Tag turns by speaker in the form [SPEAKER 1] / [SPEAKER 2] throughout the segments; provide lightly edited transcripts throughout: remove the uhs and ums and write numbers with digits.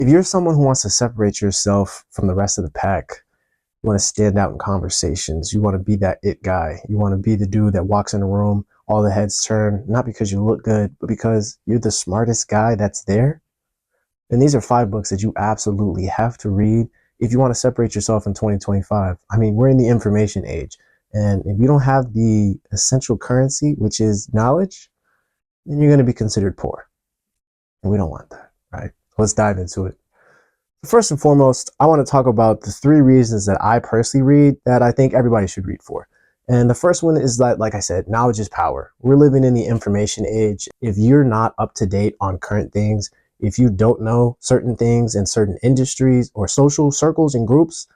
[SPEAKER 1] If you're someone who wants to separate yourself from the rest of the pack, you want to stand out in conversations, you want to be that it guy, you want to be the dude that walks in a room, all the heads turn, not because you look good, but because you're the smartest guy that's there, then these are 5 books that you absolutely have to read if you want to separate yourself in 2025. I mean, we're in the information age. And if you don't have the essential currency, which is knowledge, then you're going to be considered poor. And we don't want that, right? Let's dive into it. First and foremost, I want to talk about the 3 reasons that I personally read that I think everybody should read for. And the first one is that, like I said, knowledge is power. We're living in the information age. If you're not up to date on current things, if you don't know certain things in certain industries or social circles and groups,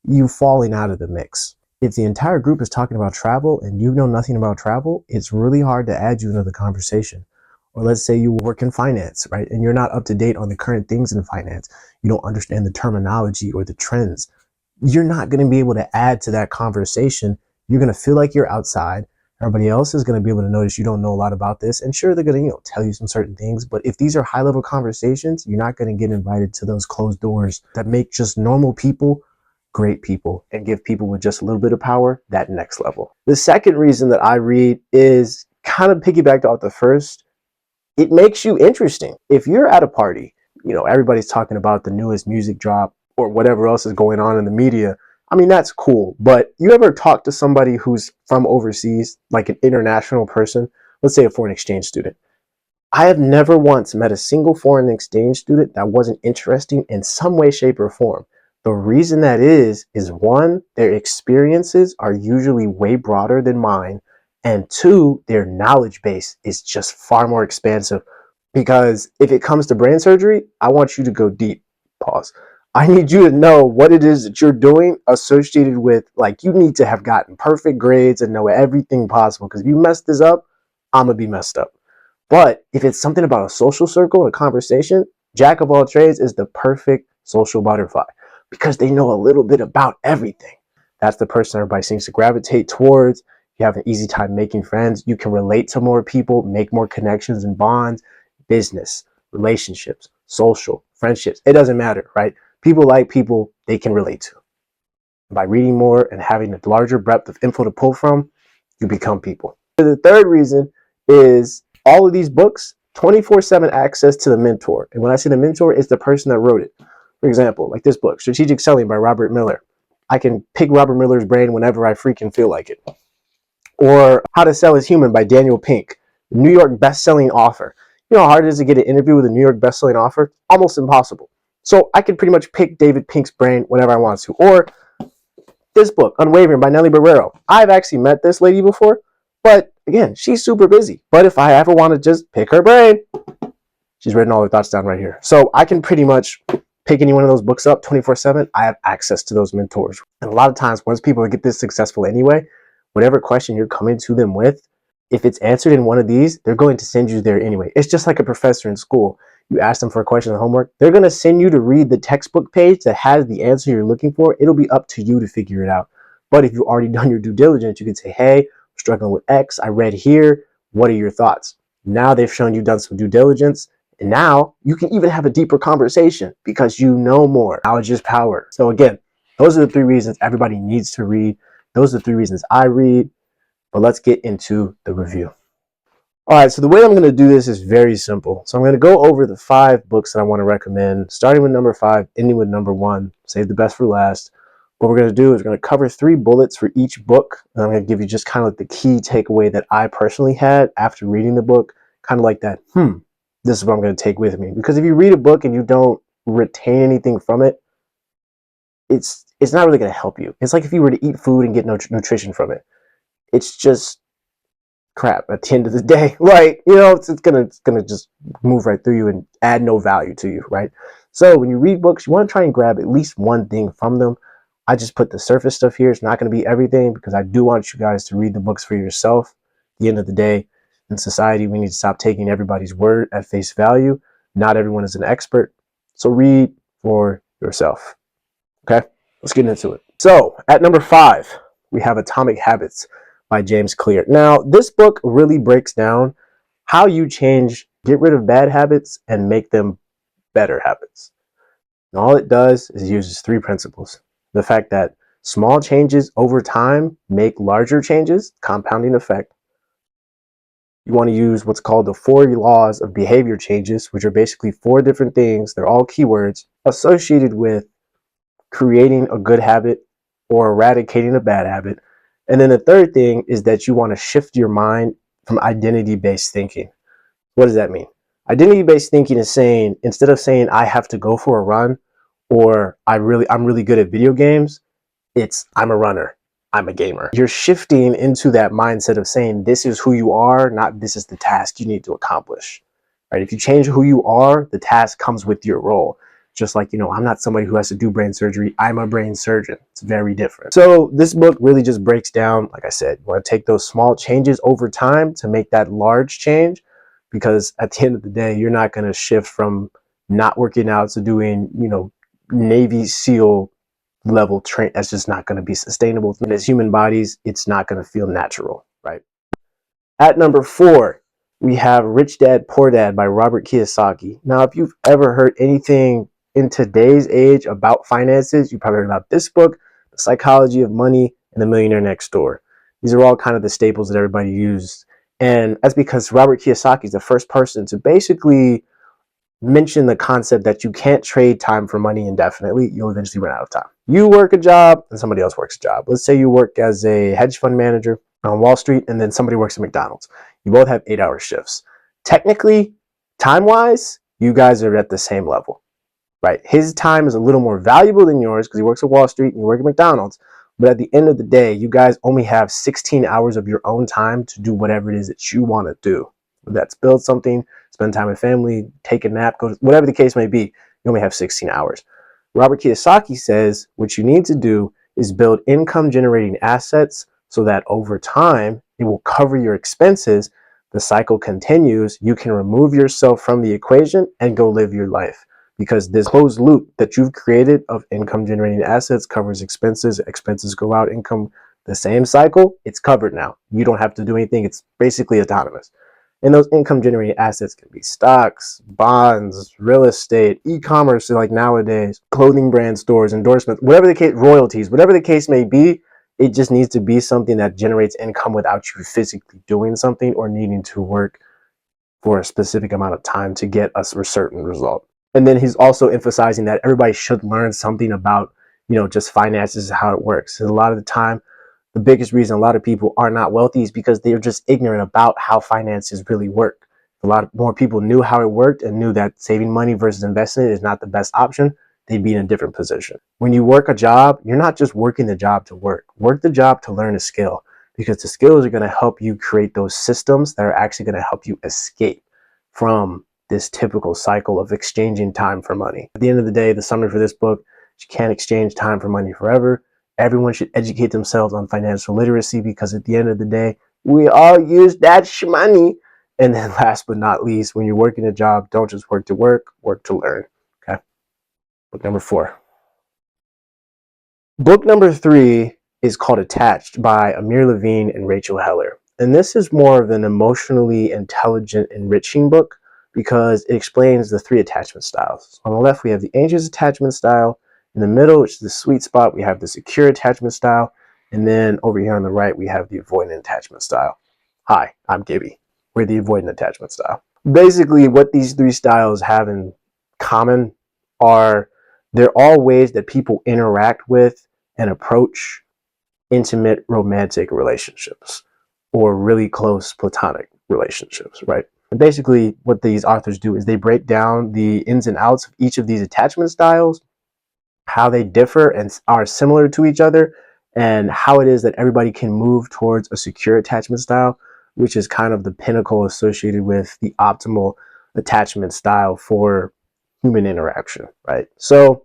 [SPEAKER 1] you're falling out of the mix. If the entire group is talking about travel and you know nothing about travel, it's really hard to add you into the conversation. Or let's say you work in finance, right? And you're not up to date on the current things in finance. You don't understand the terminology or the trends. You're not going to be able to add to that conversation. You're going to feel like you're outside. Everybody else is going to be able to notice you don't know a lot about this. And sure, they're going to, tell you some certain things. But if these are high level conversations, you're not going to get invited to those closed doors that make just normal people great people and give people with just a little bit of power that next level. The second reason that I read is kind of piggybacked off the first. It makes you interesting. If you're at a party, everybody's talking about the newest music drop or whatever else is going on in the media. I mean, that's cool. But you ever talk to somebody who's from overseas, like an international person, let's say a foreign exchange student? I have never once met a single foreign exchange student that wasn't interesting in some way, shape, or form. The reason that is one, their experiences are usually way broader than mine. And 2, their knowledge base is just far more expansive. Because if it comes to brain surgery, I want you to go deep. Pause. I need you to know what it is that you're doing associated with, like, you need to have gotten perfect grades and know everything possible. Because if you mess this up, I'm going to be messed up. But if it's something about a social circle, a conversation, Jack of all trades is the perfect social butterfly because they know a little bit about everything. That's the person everybody seems to gravitate towards. You have an easy time making friends. You can relate to more people, make more connections and bonds, business, relationships, social, friendships. It doesn't matter, right? People like people they can relate to. By reading more and having a larger breadth of info to pull from, you become people. The third reason is all of these books, 24/7 access to the mentor. And when I say the mentor, it's the person that wrote it. For example, like this book, Strategic Selling by Robert Miller. I can pick Robert Miller's brain whenever I freaking feel like it. Or How to Sell is Human by Daniel Pink, New York best-selling author. You know how hard it is to get an interview with a New York best-selling author? Almost impossible. So I can pretty much pick David Pink's brain whenever I want to. Or this book, Unwavering by Nelly Barrero. I've actually met this lady before, but again, she's super busy. But if I ever want to just pick her brain, she's written all her thoughts down right here. So I can pretty much pick any one of those books up 24/7. I have access to those mentors. And a lot of times, once people get this successful anyway, whatever question you're coming to them with, if it's answered in one of these, they're going to send you there anyway. It's just like a professor in school. You ask them for a question on homework, they're going to send you to read the textbook page that has the answer you're looking for. It'll be up to you to figure it out. But if you've already done your due diligence, you can say, hey, I'm struggling with X. I read here. What are your thoughts? Now they've shown you done some due diligence. And now you can even have a deeper conversation because you know more. Knowledge is power. So again, those are the 3 reasons everybody needs to read. Those are the 3 reasons I read. But let's get into the review. All right, so the way I'm going to do this is very simple. So I'm going to go over the 5 books that I want to recommend, starting with number 5, ending with number 1. Save the best for last. What we're going to do is we're going to cover 3 bullets for each book. And I'm going to give you just kind of like the key takeaway that I personally had after reading the book. Kind of like that, this is what I'm going to take with me. Because if you read a book and you don't retain anything from it, it's not really going to help you. It's like if you were to eat food and get no nutrition from it. It's just crap at the end of the day. Like, it's gonna just move right through you and add no value to you, right? So when you read books, you want to try and grab at least one thing from them. I just put the surface stuff here. It's not going to be everything because I do want you guys to read the books for yourself. At the end of the day, in society, we need to stop taking everybody's word at face value. Not everyone is an expert. So read for yourself. Okay, let's get into it. So at number 5, we have Atomic Habits by James Clear. Now, this book really breaks down how you get rid of bad habits and make them better habits. And all it does is it uses three principles. The fact that small changes over time make larger changes, compounding effect. You want to use what's called the 4 laws of behavior changes, which are basically 4 different things. They're all keywords associated with creating a good habit or eradicating a bad habit. And then the third thing is that you want to shift your mind from identity-based thinking. What does that mean? Identity-based thinking is saying, instead of saying I have to go for a run or I'm really good at video games, it's I'm a runner, I'm a gamer. You're shifting into that mindset of saying this is who you are, not this is the task you need to accomplish. Right? If you change who you are, the task comes with your role. Just like, I'm not somebody who has to do brain surgery. I'm a brain surgeon. It's very different. So this book really just breaks down, like I said, you want to take those small changes over time to make that large change, because at the end of the day, you're not going to shift from not working out to doing, Navy SEAL level train. That's just not going to be sustainable. And as human bodies, it's not going to feel natural, right? At number 4, we have Rich Dad, Poor Dad by Robert Kiyosaki. Now, if you've ever heard anything in today's age about finances, you probably heard about this book, The Psychology of Money, and The Millionaire Next Door. These are all kind of the staples that everybody uses. And that's because Robert Kiyosaki is the first person to basically mention the concept that you can't trade time for money indefinitely. You'll eventually run out of time. You work a job and somebody else works a job. Let's say you work as a hedge fund manager on Wall Street and then somebody works at McDonald's. You both have 8-hour shifts. Technically, time-wise, you guys are at the same level, right? His time is a little more valuable than yours because he works at Wall Street and you work at McDonald's. But at the end of the day, you guys only have 16 hours of your own time to do whatever it is that you want to do. Whether that's build something, spend time with family, take a nap, go to, whatever the case may be, you only have 16 hours. Robert Kiyosaki says what you need to do is build income generating assets so that over time it will cover your expenses. The cycle continues. You can remove yourself from the equation and go live your life, because this closed loop that you've created of income generating assets covers expenses. Expenses go out, income, the same cycle. It's covered now. You don't have to do anything. It's basically autonomous. And those income generating assets can be stocks, bonds, real estate, e-commerce, like nowadays, clothing brand stores, endorsements, whatever the case, royalties, whatever the case may be. It just needs to be something that generates income without you physically doing something or needing to work for a specific amount of time to get a certain result. And then he's also emphasizing that everybody should learn something about, just finances, how it works. And a lot of the time, the biggest reason a lot of people are not wealthy is because they're just ignorant about how finances really work. If a lot more people knew how it worked and knew that saving money versus investing is not the best option, they'd be in a different position. When you work a job, you're not just working the job to work. Work the job to learn a skill, because the skills are going to help you create those systems that are actually going to help you escape from this typical cycle of exchanging time for money. At the end of the day, the summary for this book, you can't exchange time for money forever. Everyone should educate themselves on financial literacy, because at the end of the day, we all use that money. And then last but not least, when you're working a job, don't just work to work, work to learn. Okay. Book number 4. Book number 3 is called Attached by Amir Levine and Rachel Heller. And this is more of an emotionally intelligent, enriching book because it explains the 3 attachment styles. On the left, we have the anxious attachment style. In the middle, which is the sweet spot, we have the secure attachment style. And then over here on the right, we have the avoidant attachment style. Hi, I'm Gibby. We're the avoidant attachment style. Basically, what these 3 styles have in common are they're all ways that people interact with and approach intimate romantic relationships or really close platonic relationships, right? And basically, what these authors do is they break down the ins and outs of each of these attachment styles, how they differ and are similar to each other, and how it is that everybody can move towards a secure attachment style, which is kind of the pinnacle associated with the optimal attachment style for human interaction, right? So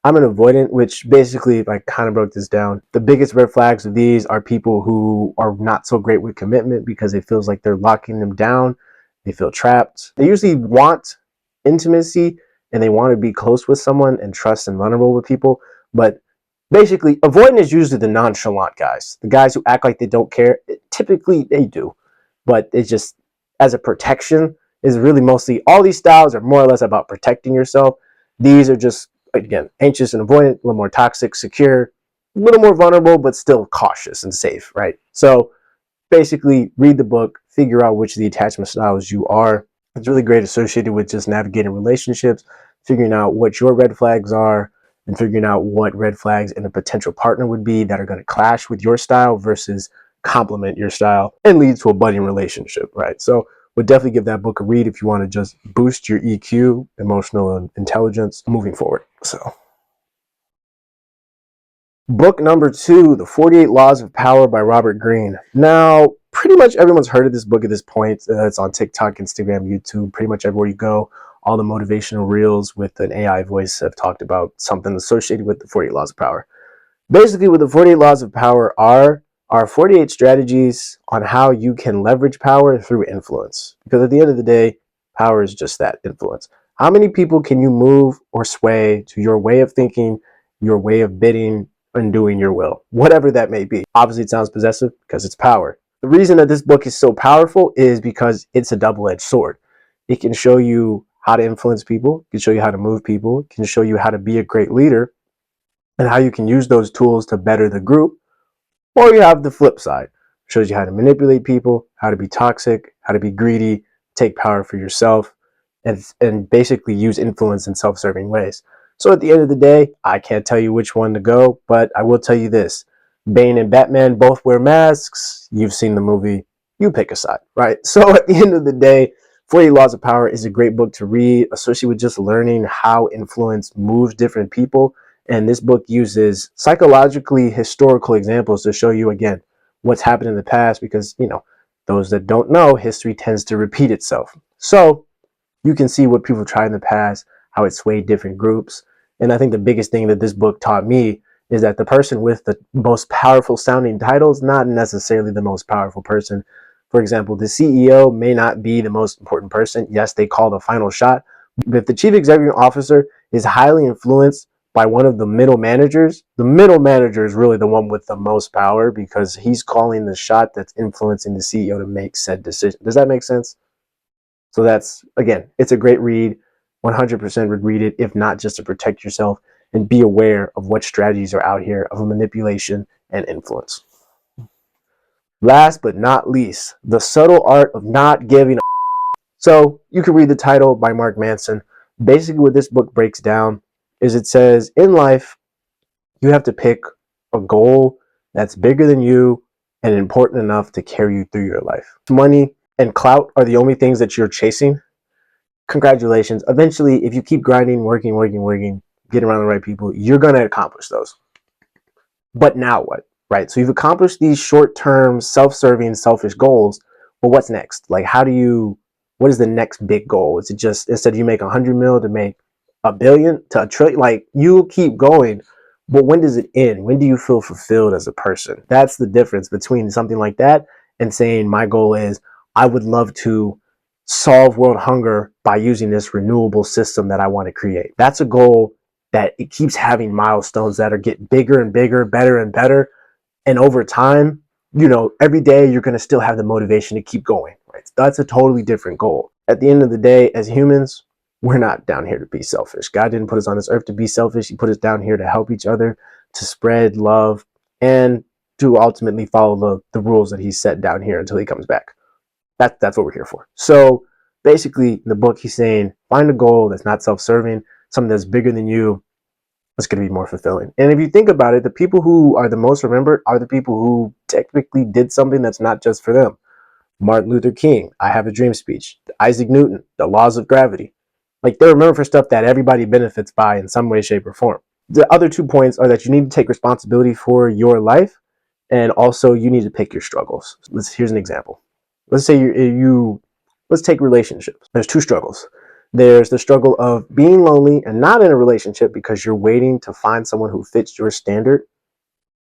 [SPEAKER 1] I'm an avoidant, which basically, I kind of broke this down. The biggest red flags of these are people who are not so great with commitment because it feels like they're locking them down. They feel trapped. They usually want intimacy and they want to be close with someone and trust and vulnerable with people. But basically, avoidant is usually the nonchalant guys, the guys who act like they don't care. Typically, they do. But it's just as a protection is really mostly all these styles are more or less about protecting yourself. These are just again, anxious and avoidant, a little more toxic, secure, a little more vulnerable, but still cautious and safe, right? So basically read the book, figure out which of the attachment styles you are. It's really great associated with just navigating relationships, figuring out what your red flags are, and figuring out what red flags in a potential partner would be that are going to clash with your style versus complement your style and lead to a budding relationship, right? So would definitely give that book a read if you want to just boost your EQ, emotional intelligence, moving forward. So book number 2, The 48 Laws of Power by Robert Greene. Now, pretty much everyone's heard of this book at this point. It's on TikTok, Instagram, YouTube, pretty much everywhere you go. All the motivational reels with an AI voice have talked about something associated with the 48 Laws of Power. Basically, what the 48 Laws of Power are 48 strategies on how you can leverage power through influence. Because at the end of the day, power is just that, influence. How many people can you move or sway to your way of thinking, your way of bidding, and doing your will, whatever that may be? Obviously, it sounds possessive because it's power. The reason that this book is so powerful is because it's a double-edged sword. It can show you how to influence people, it can show you how to move people, it can show you how to be a great leader, and how you can use those tools to better the group. Or you have the flip side. It shows you how to manipulate people, how to be toxic, how to be greedy, take power for yourself, and basically use influence in self-serving ways. So at the end of the day, I can't tell you which one to go, but I will tell you this. Bane and Batman both wear masks. You've seen the movie. You pick a side, right? So at the end of the day, 48 Laws of Power is a great book to read, especially with just learning how influence moves different people. And this book uses psychologically historical examples to show you, again, what's happened in the past, because, those that don't know, history tends to repeat itself. So you can see what people tried in the past, how it swayed different groups. And I think the biggest thing that this book taught me is that the person with the most powerful sounding title is not necessarily the most powerful person. For example, the CEO may not be the most important person. Yes, they call the final shot. But if the chief executive officer is highly influenced by one of the middle managers, the middle manager is really the one with the most power because he's calling the shot that's influencing the CEO to make said decision. Does that make sense? So that's, again, it's a great read. 100% would read it, if not just to protect yourself and be aware of what strategies are out here of manipulation and influence. Last but not least, The Subtle Art of Not Giving a. So you can read the title by Mark Manson. Basically what this book breaks down is it says in life, you have to pick a goal that's bigger than you and important enough to carry you through your life. Money and clout are the only things that you're chasing. Congratulations. Eventually, if you keep grinding, working, getting around the right people, you're going to accomplish those. But now what, right? So you've accomplished these short-term, self-serving, selfish goals. But what's next? Like, what is the next big goal? Is it just, instead of you make 100 mil to make a billion to a trillion? Like, you keep going, but when does it end? When do you feel fulfilled as a person? That's the difference between something like that and saying my goal is I would love to solve world hunger by using this renewable system that I want to create. That's a goal that it keeps having milestones that are get bigger and bigger, better and better. And over time, every day you're going to still have the motivation to keep going, right? That's a totally different goal. At the end of the day, as humans, we're not down here to be selfish. God didn't put us on this earth to be selfish. He put us down here to help each other, to spread love, and to ultimately follow the rules that he set down here until he comes back. That's what we're here for. So basically, in the book, he's saying, find a goal that's not self-serving, something that's bigger than you, that's going to be more fulfilling. And if you think about it, the people who are the most remembered are the people who technically did something that's not just for them. Martin Luther King, I Have a Dream speech. Isaac Newton, The Laws of Gravity. Like, they're remembered for stuff that everybody benefits by in some way, shape, or form. The other 2 points are that you need to take responsibility for your life, and also you need to pick your struggles. Here's an example. Let's say let's take relationships. There's 2 struggles. There's the struggle of being lonely and not in a relationship because you're waiting to find someone who fits your standard,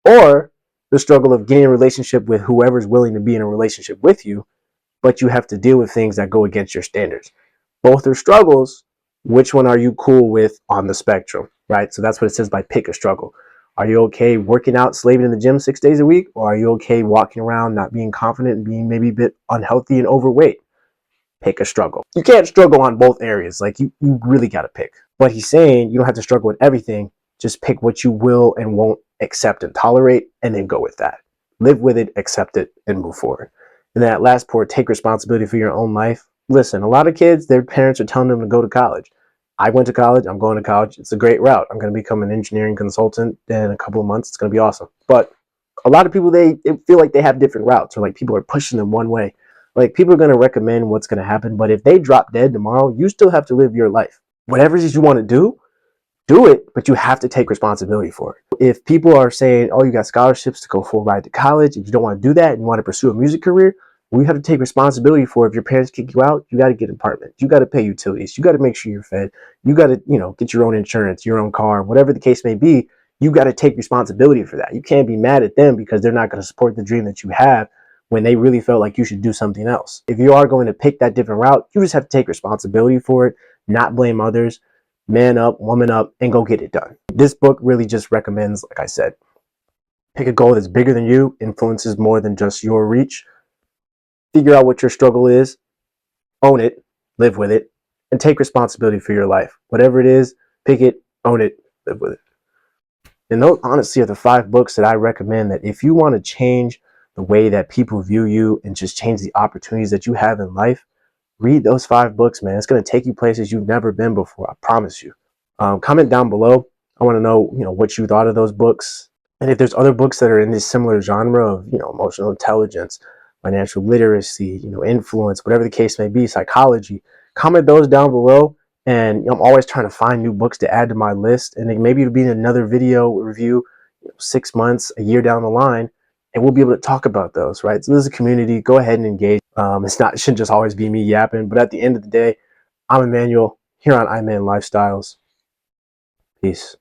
[SPEAKER 1] or the struggle of getting a relationship with whoever's willing to be in a relationship with you, but you have to deal with things that go against your standards. Both are struggles. Which one are you cool with on the spectrum, right? So that's what it says by pick a struggle. Are you okay working out, slaving in the gym 6 days a week? Or are you okay walking around, not being confident and being maybe a bit unhealthy and overweight? pick a struggle. You can't struggle on both areas. Like you really got to pick. But he's saying you don't have to struggle with everything. Just pick what you will and won't accept and tolerate, and then go with that. Live with it, accept it, and move forward. And that last part, take responsibility for your own life. Listen, a lot of kids, their parents are telling them to go to college. I went to college. I'm going to college. It's a great route. I'm going to become an engineering consultant in a couple of months. It's going to be awesome. But a lot of people, they feel like they have different routes, or like people are pushing them one way. Like people are going to recommend what's going to happen. But if they drop dead tomorrow, you still have to live your life. Whatever it is you want to do it, but you have to take responsibility for it. If people are saying, oh, you got scholarships to go full ride to college, if you don't want to do that and you want to pursue a music career, well, you have to take responsibility for it. If your parents kick you out, you got to get an apartment. You got to pay utilities. You got to make sure you're fed. You got to, get your own insurance, your own car, whatever the case may be. You got to take responsibility for that. You can't be mad at them because they're not going to support the dream that you have when they really felt like you should do something else. If you are going to pick that different route, you just have to take responsibility for it, not blame others. Man up, woman up, and go get it done. This book really just recommends, like I said, pick a goal that's bigger than you, influences more than just your reach. Figure out what your struggle is, own it, live with it, and take responsibility for your life. Whatever it is, pick it, own it, live with it. And those, honestly, are the 5 books that I recommend that if you want to change the way that people view you and just change the opportunities that you have in life, read those 5 books, man. It's going to take you places you've never been before. I promise you. Comment down below. I want to know, what you thought of those books. And if there's other books that are in this similar genre of, emotional intelligence, financial literacy, influence, whatever the case may be, psychology, comment those down below. And I'm always trying to find new books to add to my list. And then maybe it'll be in another video review, 6 months, a year down the line. And we'll be able to talk about those, right? So this is a community. It and engage. It shouldn't just always be me yapping, but at the end of the day, I'm Emmanuel here on iMan Lifestyles. Peace.